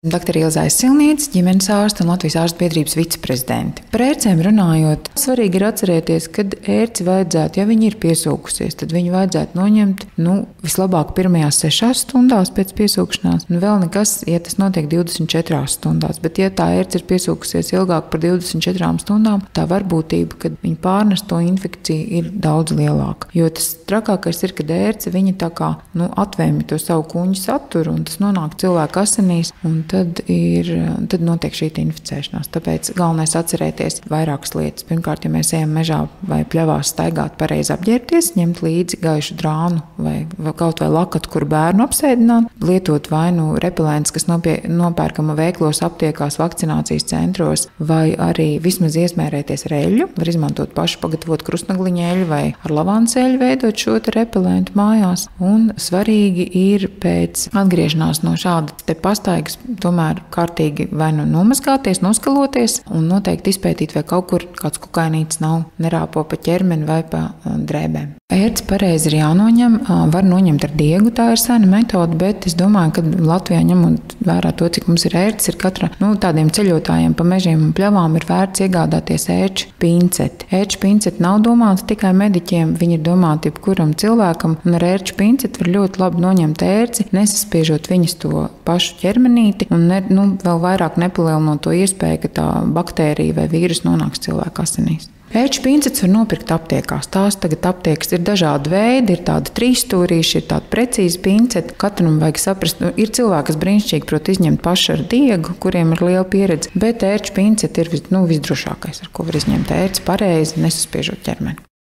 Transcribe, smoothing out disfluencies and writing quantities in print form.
Dr. Ilza Silniece, ģimenes ārste un Latvijas ārstu biedrības viceprezidente. Par ērcēm runājot, svarīgi ir atcerēties, ka ērci vajadzētu, ja viņi ir piesūkusies, tad viņu vajadzētu noņemt vislabāk pirmajās 6 stundās pēc piesūkšanās. Un vēl nekas, ja tas notiek 24 stundās, bet ja tā ērce ir piesūkusies ilgāk par 24 stundām, tā varbūtība, kad viņi pārnes to infekciju, ir daudz lielāka. Jo tas trakākais ir, kad ērce viņa tā kā atvēmja to savu kuņģu saturu un tas nonāk cilvēka asinīs. Tad notiek šī inficēšanās. Tāpēc galvenais atcerēties vairākas lietas. Pirmkārt, ja mēs ejam mežā vai pļavās staigāt, pareizi apģērbties, ņemt līdzi gaišu drānu vai kaut vai lakatu, kur bērnu apsēdināt, lietot vai repelents, kas nopērkama veiklos, aptiekās, vakcinācijas centros, vai arī vismaz iesmērēties ar eļļu. Var izmantot pašu pagatavot krustnagliņu eļļu vai ar lavāns eļļu veidot šo repelentu mājās. Un svarīgi ir pēc atgriešanās no šāda te pastaigas tomēr kārtīgi vai nomazgāties, noskaloties un noteikti izpētīt, vai kaut kur kāds kukainītis nav nerāpo pa ķermeni vai pa drēbēm. Ērci pareizi ir jānoņem, var noņemt ar diegu, tā ir sena metode, bet es domāju, ka Latvijā ņemot vērā to, cik mums ir ērcis, ir katra tādiem ceļotājiem pa mežiem un pļavām ir vērts iegādāties ērču pinceti. Ērču pinceti nav domāti tikai mediķiem, viņi ir domāti jebkuram cilvēkam, un ar ērču pinceti var ļoti labi noņemt ērci, nesaspiežot viņas to pašu ķermenīti un vēl vairāk nepalielinot to iespēju, ka tā baktērija vai vīrus nonāks cilvēka asinīs. Ērču pincetes var nopirkt aptiekās. Tās tagad aptiekas ir dažādi veidi, ir tādi 3 stūrīši, ir tāda precīza pincete. Katram vajag saprast, ir cilvēki, kas brīnišķīgi prot izņemt paši ar diegu, kuriem ir liela pieredze, bet ērču pincete ir visdrošākais, ar ko var izņemt ērci pareizi, nesaspiežot ķermeni.